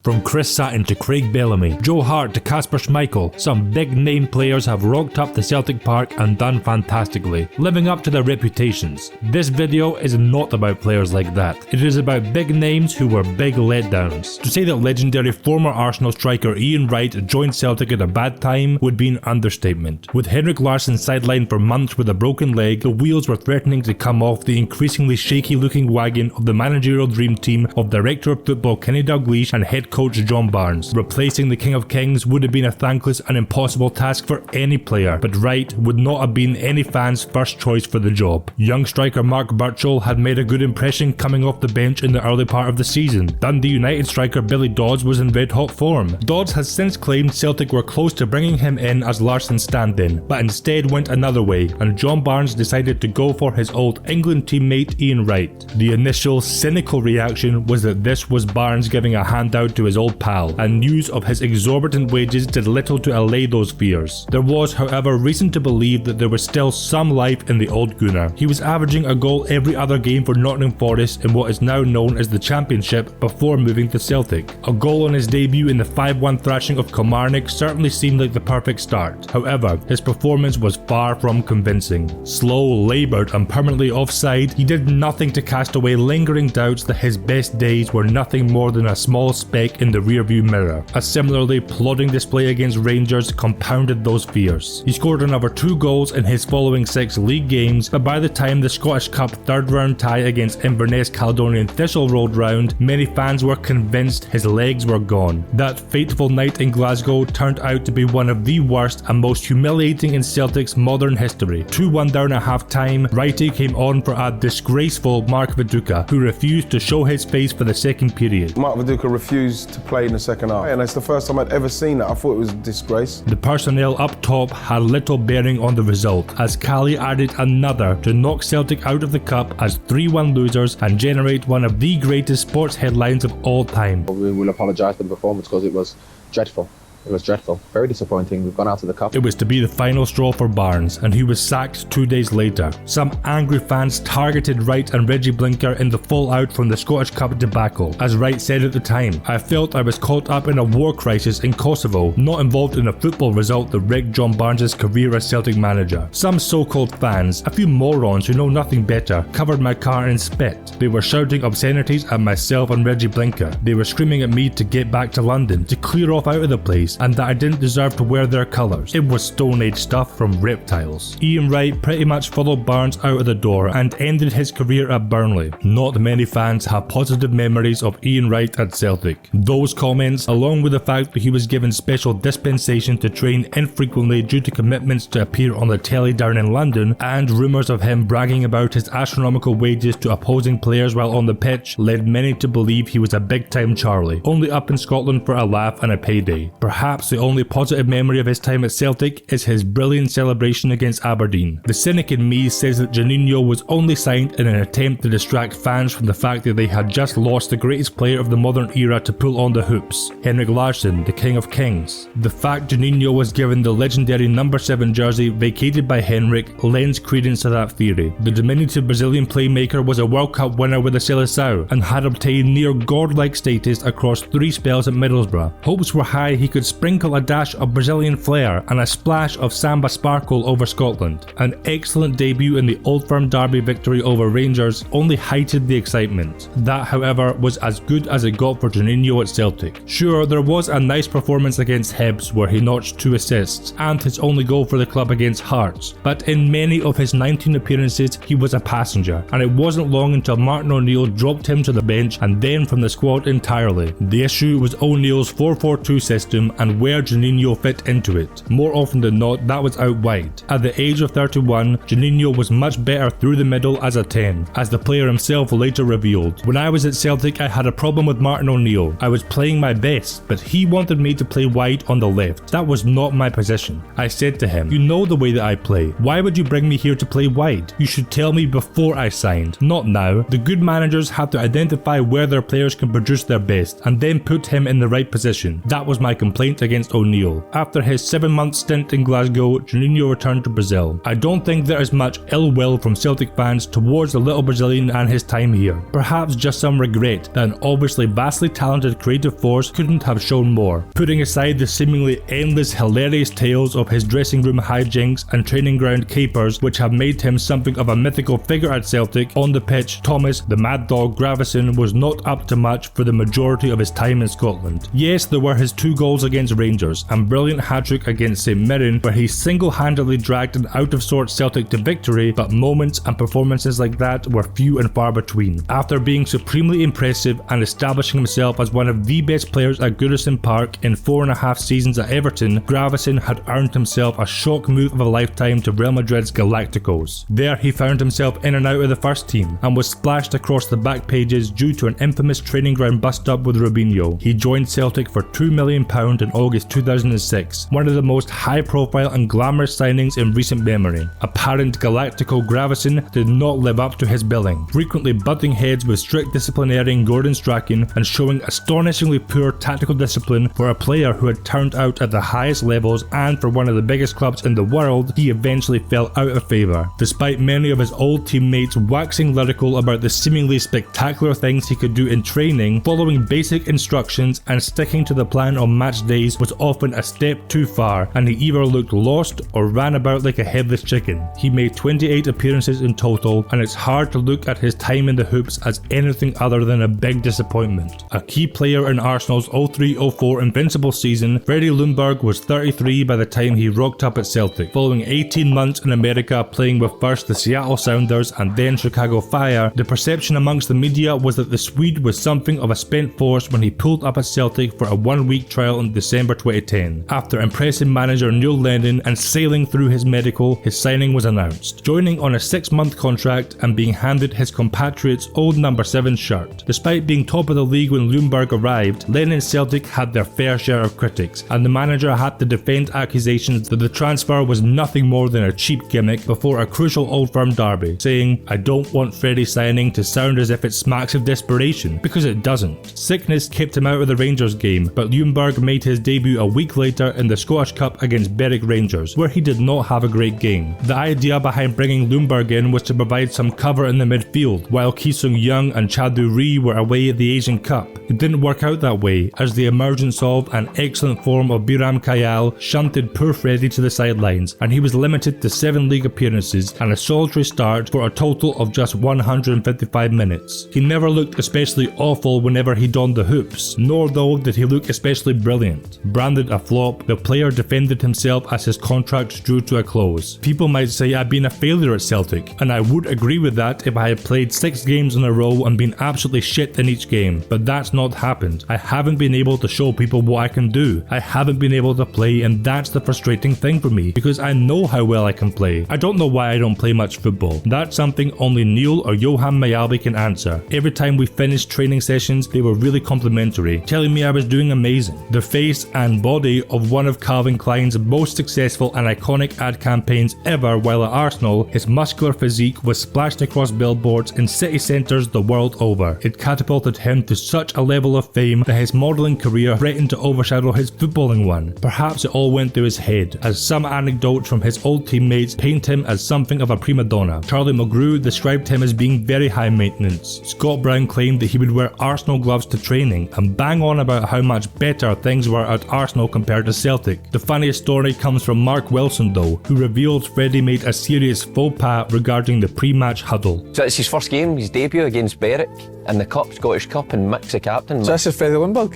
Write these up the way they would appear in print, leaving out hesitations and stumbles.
From Chris Sutton to Craig Bellamy, Joe Hart to Kasper Schmeichel, some big name players have rocked up to Celtic Park and done fantastically, living up to their reputations. This video is not about players like that. It is about big names who were big letdowns. To say that legendary former Arsenal striker Ian Wright joined Celtic at a bad time would be an understatement. With Henrik Larsson sidelined for months with a broken leg, the wheels were threatening to come off the increasingly shaky looking wagon of the managerial dream team of Director of Football Kenny Dalglish and head coach John Barnes. Replacing the King of Kings would have been a thankless and impossible task for any player, but Wright would not have been any fan's first choice for the job. Young striker Mark Burchell had made a good impression coming off the bench in the early part of the season. Dundee United striker Billy Dodds was in red hot form. Dodds has since claimed Celtic were close to bringing him in as Larsson's stand-in, but instead went another way, and John Barnes decided to go for his old England teammate Ian Wright. The initial cynical reaction was that this was Barnes giving a handout to his old pal, and news of his exorbitant wages did little to allay those fears. There was, however, reason to believe that there was still some life in the old Gooner. He was averaging a goal every other game for Nottingham Forest in what is now known as the Championship before moving to Celtic. A goal on his debut in the 5-1 thrashing of Kilmarnock certainly seemed like the perfect start. However, his performance was far from convincing. Slow, laboured and permanently offside, he did nothing to cast away lingering doubts that his best days were nothing more than a small speck in the rearview mirror. A similarly plodding display against Rangers compounded those fears. He scored another 2 goals in his following 6 league games, but by the time the Scottish Cup third round tie against Inverness Caledonian Thistle rolled round, many fans were convinced his legs were gone. That fateful night in Glasgow turned out to be one of the worst and most humiliating in Celtic's modern history. 2-1 down at half time, Wrighty came on for a disgraceful Mark Viduka, who refused to show his face for the second period. Mark Viduka refused to play in the second half, and that's the first time I'd ever seen that. I thought it was a disgrace. The personnel up top had little bearing on the result, as Cali added another to knock Celtic out of the cup as 3-1 losers and generate one of the greatest sports headlines of all time. We will apologise for the performance because it was dreadful. It was dreadful. Very disappointing. We've gone out of the cup. It was to be the final straw for Barnes, and he was sacked 2 days later. Some angry fans targeted Wright and Reggie Blinker in the fallout from the Scottish Cup debacle. As Wright said at the time, "I felt I was caught up in a war crisis in Kosovo, not involved in a football result that wrecked John Barnes' career as Celtic manager." Some so-called fans, a few morons who know nothing better, covered my car in spit. They were shouting obscenities at myself and Reggie Blinker. They were screaming at me to get back to London, to clear off out of the place, and that I didn't deserve to wear their colours. It was Stone Age stuff from reptiles. Ian Wright pretty much followed Barnes out of the door and ended his career at Burnley. Not many fans have positive memories of Ian Wright at Celtic. Those comments, along with the fact that he was given special dispensation to train infrequently due to commitments to appear on the telly down in London, and rumours of him bragging about his astronomical wages to opposing players while on the pitch, led many to believe he was a big-time Charlie, only up in Scotland for a laugh and a payday. Perhaps the only positive memory of his time at Celtic is his brilliant celebration against Aberdeen. The cynic in me says that Juninho was only signed in an attempt to distract fans from the fact that they had just lost the greatest player of the modern era to pull on the hoops, Henrik Larsson, the King of Kings. The fact Juninho was given the legendary number 7 jersey vacated by Henrik lends credence to that theory. The diminutive Brazilian playmaker was a World Cup winner with the Seleção and had obtained near godlike status across 3 spells at Middlesbrough. Hopes were high he could sprinkle a dash of Brazilian flair and a splash of samba sparkle over Scotland. An excellent debut in the Old Firm derby victory over Rangers only heightened the excitement. That, however, was as good as it got for Juninho at Celtic. Sure, there was a nice performance against Hibs where he notched 2 assists and his only goal for the club against Hart, but in many of his 19 appearances he was a passenger, and it wasn't long until Martin O'Neill dropped him to the bench and then from the squad entirely. The issue was O'Neill's 4-4-2 system and where Juninho fit into it. More often than not, that was out wide. At the age of 31, Juninho was much better through the middle as a 10, as the player himself later revealed. "When I was at Celtic, I had a problem with Martin O'Neill. I was playing my best, but he wanted me to play wide on the left. That was not my position. I said to him, 'You know the way that I play. Why would you bring me here to play wide? You should tell me before I signed, not now.' The good managers have to identify where their players can produce their best, and then put him in the right position. That was my complaint pint against O'Neill. After his 7-month stint in Glasgow, Juninho returned to Brazil. I don't think there is much ill will from Celtic fans towards the little Brazilian and his time here. Perhaps just some regret that an obviously vastly talented creative force couldn't have shown more. Putting aside the seemingly endless hilarious tales of his dressing room hijinks and training ground capers which have made him something of a mythical figure at Celtic, on the pitch Thomas the Mad Dog Gravesen was not up to much for the majority of his time in Scotland. Yes, there were his 2 goals against Rangers and brilliant hat-trick against St Mirren where he single-handedly dragged an out-of-sorts Celtic to victory, but moments and performances like that were few and far between. After being supremely impressive and establishing himself as one of the best players at Goodison Park in 4.5 seasons at Everton, Gravesen had earned himself a shock move of a lifetime to Real Madrid's Galacticos. There he found himself in and out of the first team and was splashed across the back pages due to an infamous training ground bust-up with Robinho. He joined Celtic for £2 million in August 2006, one of the most high-profile and glamorous signings in recent memory. Apparent Galactico Gravesen did not live up to his billing, frequently butting heads with strict disciplinarian Gordon Strachan and showing astonishingly poor tactical discipline for a player who had turned out at the highest levels, and for one of the biggest clubs in the world, he eventually fell out of favour. Despite many of his old teammates waxing lyrical about the seemingly spectacular things he could do in training, following basic instructions and sticking to the plan on match days was often a step too far, and he either looked lost or ran about like a headless chicken. He made 28 appearances in total, and it's hard to look at his time in the hoops as anything other than a big disappointment. A key player in Arsenal's 03-04 invincible season, Freddie Ljungberg was 33 by the time he rocked up at Celtic. Following 18 months in America playing with first the Seattle Sounders and then Chicago Fire, the perception amongst the media was that the Swede was something of a spent force when he pulled up at Celtic for a 1-week trial in December 2010. After impressing manager Neil Lennon and sailing through his medical, his signing was announced, joining on a 6-month contract and being handed his compatriot's old number 7 shirt. Despite being top of the league when Ljungberg arrived, Lennon's Celtic had their fair share of critics, and the manager had to defend accusations that the transfer was nothing more than a cheap gimmick before a crucial Old Firm derby, saying, "I don't want Freddie signing to sound as if it smacks of desperation, because it doesn't." Sickness kept him out of the Rangers game, but Ljungberg made his debut a week later in the Scottish Cup against Berwick Rangers, where he did not have a great game. The idea behind bringing Ljungberg in was to provide some cover in the midfield, while Ki Sung-young and Chadu Ri were away at the Asian Cup. It didn't work out that way, as the emergence of and excellent form of Biram Kayal shunted poor Freddie to the sidelines, and he was limited to 7 league appearances and a solitary start for a total of just 155 minutes. He never looked especially awful whenever he donned the hoops, nor though did he look especially brilliant. Branded a flop, the player defended himself as his contract drew to a close. People might say I've been a failure at Celtic, and I would agree with that if I had played 6 games in a row and been absolutely shit in each game, but that's not happened. I haven't been able to show people what I can do. I haven't been able to play, and that's the frustrating thing for me, because I know how well I can play. I don't know why I don't play much football. That's something only Neil or Johan Mayalbi can answer. Every time we finished training sessions, they were really complimentary, telling me I was doing amazing. The face and body of one of Calvin Klein's most successful and iconic ad campaigns ever while at Arsenal, his muscular physique was splashed across billboards in city centres the world over. It catapulted him to such a level of fame that his modelling career threatened to overshadow his footballing one. Perhaps it all went through his head, as some anecdotes from his old teammates paint him as something of a prima donna. Charlie Mulgrew described him as being very high maintenance. Scott Brown claimed that he would wear Arsenal gloves to training and bang on about how much better things were at Arsenal compared to Celtic. The funniest story comes from Mark Wilson though, who revealed Freddie made a serious faux pas regarding the pre-match huddle. So it's his first game, his debut against Berwick in the Cup, Scottish Cup, and Mick's the captain. So this is Freddie Ljungberg?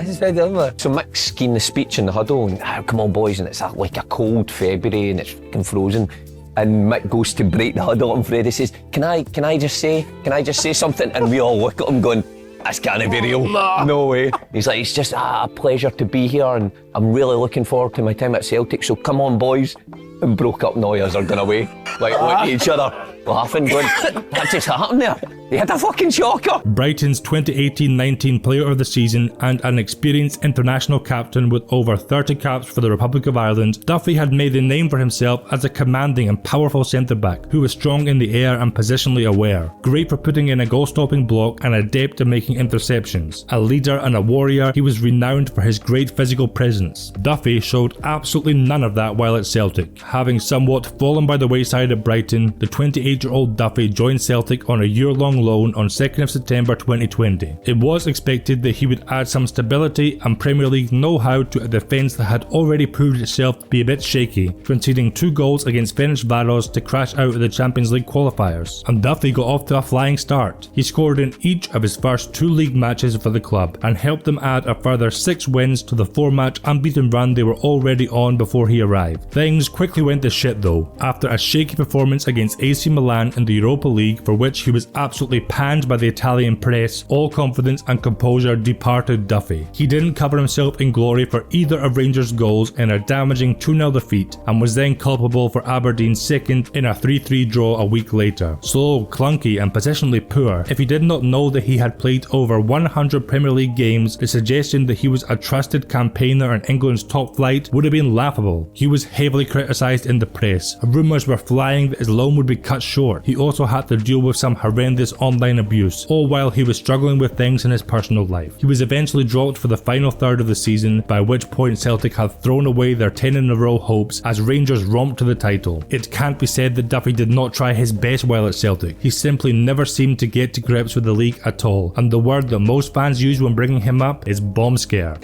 This is Freddie Ljungberg. So Mick's giving the speech in the huddle and, come on boys, and it's like a cold February and it's fucking frozen. And Mick goes to break the huddle and Freddie says, can I just say something? And we all look at him going, this can't be real. No way. He's like, it's just a pleasure to be here and I'm really looking forward to my time at Celtic, so come on boys. And broke up noise or gone away. Like look at each other. laughing, going, what just happened there? They had a fucking shocker. Brighton's 2018-19 Player of the Season and an experienced international captain with over 30 caps for the Republic of Ireland, Duffy had made a name for himself as a commanding and powerful centre-back who was strong in the air and positionally aware. Great for putting in a goal-stopping block and adept at making interceptions. A leader and a warrior, he was renowned for his great physical presence. Duffy showed absolutely none of that while at Celtic. Having somewhat fallen by the wayside at Brighton, the 28-year-old Duffy joined Celtic on a year-long loan on 2nd of September 2020. It was expected that he would add some stability and Premier League know-how to a defence that had already proved itself to be a bit shaky, conceding 2 goals against Ferencváros to crash out of the Champions League qualifiers. And Duffy got off to a flying start. He scored in each of his first 2 league matches for the club and helped them add a further 6 wins to the 4-match unbeaten run they were already on before he arrived. Things quickly went to shit though, after a shaky performance against AC Milan in the Europa League, for which he was absolutely panned by the Italian press. All confidence and composure departed Duffy. He didn't cover himself in glory for either of Rangers' goals in a damaging 2-0 defeat, and was then culpable for Aberdeen's second in a 3-3 draw a week later. Slow, clunky and positionally poor. If he did not know that he had played over 100 Premier League games, the suggestion that he was a trusted campaigner in England's top flight would have been laughable. He was heavily criticised in the press. Rumours were flying that his loan would be cut short. He also had to deal with some horrendous online abuse, all while he was struggling with things in his personal life. He was eventually dropped for the final third of the season, by which point Celtic had thrown away their 10-in-a-row hopes as Rangers romped to the title. It can't be said that Duffy did not try his best while at Celtic. He simply never seemed to get to grips with the league at all, and the word that most fans use when bringing him up is bomb scare.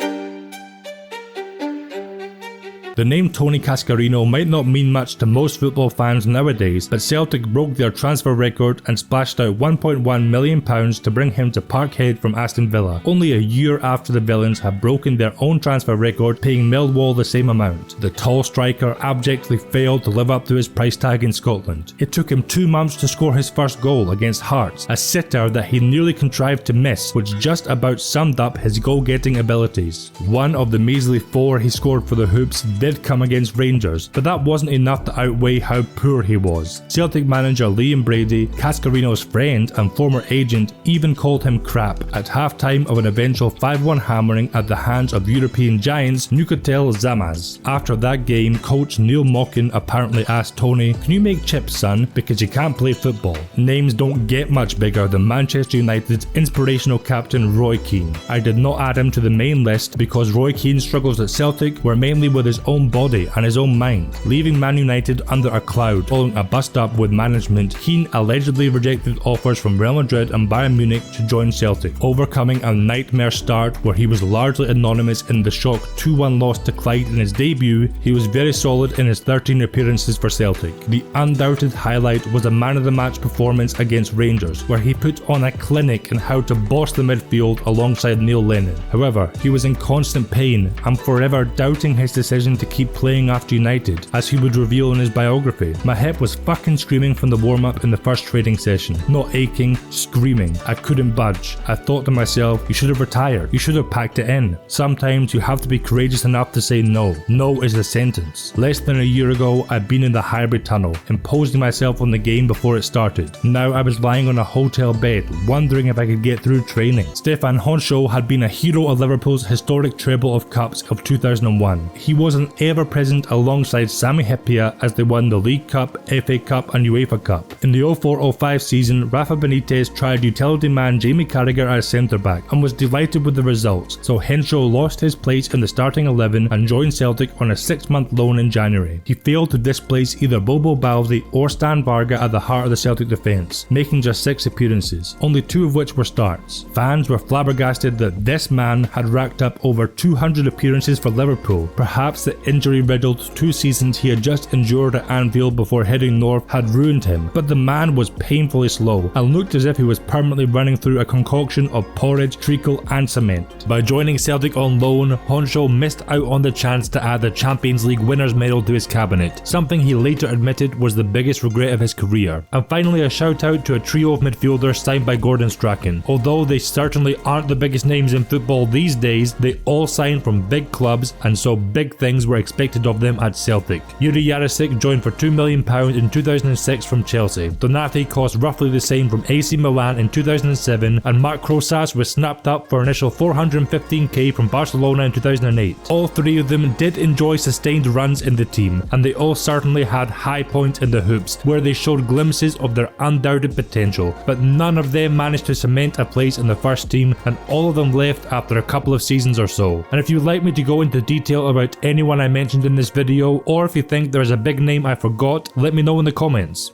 The name Tony Cascarino might not mean much to most football fans nowadays, but Celtic broke their transfer record and splashed out £1.1 million to bring him to Parkhead from Aston Villa, only a year after the villains had broken their own transfer record, paying Millwall the same amount. The tall striker abjectly failed to live up to his price tag in Scotland. It took him 2 months to score his first goal against Hart, a sitter that he nearly contrived to miss, which just about summed up his goal-getting abilities. One of the measly 4 he scored for the Hoops did come against Rangers, but that wasn't enough to outweigh how poor he was. Celtic manager Liam Brady, Cascarino's friend and former agent, even called him crap at half-time of an eventual 5-1 hammering at the hands of European giants Newcastle Zamaz. After that game, coach Neil Mockin apparently asked Tony, "Can you make chips, son, because you can't play football?" Names don't get much bigger than Manchester United's inspirational captain Roy Keane. I did not add him to the main list because Roy Keane's struggles at Celtic were mainly with his own body and his own mind. Leaving Man United under a cloud following a bust-up with management, Keane allegedly rejected offers from Real Madrid and Bayern Munich to join Celtic, overcoming a nightmare start where he was largely anonymous in the shock 2-1 loss to Clyde in his debut. He was very solid in his 13 appearances for Celtic. The undoubted highlight was a man-of-the-match performance against Rangers, where he put on a clinic in how to boss the midfield alongside Neil Lennon. However, he was in constant pain and forever doubting his decision to keep playing after United, as he would reveal in his biography. "My hip was fucking screaming from the warm-up in the first training session. Not aching, screaming. I couldn't budge. I thought to myself, you should have retired. You should have packed it in." Sometimes you have to be courageous enough to say no. No is the sentence. Less than a year ago, I'd been in the Highbury tunnel, imposing myself on the game before it started. Now I was lying on a hotel bed, wondering if I could get through training. Stefan Honshaw had been a hero of Liverpool's historic treble of cups of 2001. He wasn't ever present alongside Sami Hyypiä as they won the League Cup, FA Cup and UEFA Cup. In the 04-05 season, Rafa Benitez tried utility man Jamie Carragher as centre-back and was delighted with the results, so Henshaw lost his place in the starting 11 and joined Celtic on a 6-month loan in January. He failed to displace either Bobo Baldi or Stan Varga at the heart of the Celtic defence, making just 6 appearances, only 2 of which were starts. Fans were flabbergasted that this man had racked up over 200 appearances for Liverpool. Perhaps the injury-riddled 2 seasons he had just endured at Anfield before heading north had ruined him, but the man was painfully slow and looked as if he was permanently running through a concoction of porridge, treacle and cement. By joining Celtic on loan, Honshaw missed out on the chance to add the Champions League winners medal to his cabinet, something he later admitted was the biggest regret of his career. And finally, a shout out to a trio of midfielders signed by Gordon Strachan. Although they certainly aren't the biggest names in football these days, they all signed from big clubs and saw big things things were expected of them at Celtic. Juri Jarosik joined for £2 million in 2006 from Chelsea. Donathi cost roughly the same from AC Milan in 2007, and Mark Rosas was snapped up for initial $415k from Barcelona in 2008. All three of them did enjoy sustained runs in the team, and they all certainly had high points in the hoops, where they showed glimpses of their undoubted potential, but none of them managed to cement a place in the first team, and all of them left after a couple of seasons or so. And if you'd like me to go into detail about anyone I mentioned in this video, or if you think there is a big name I forgot, let me know in the comments.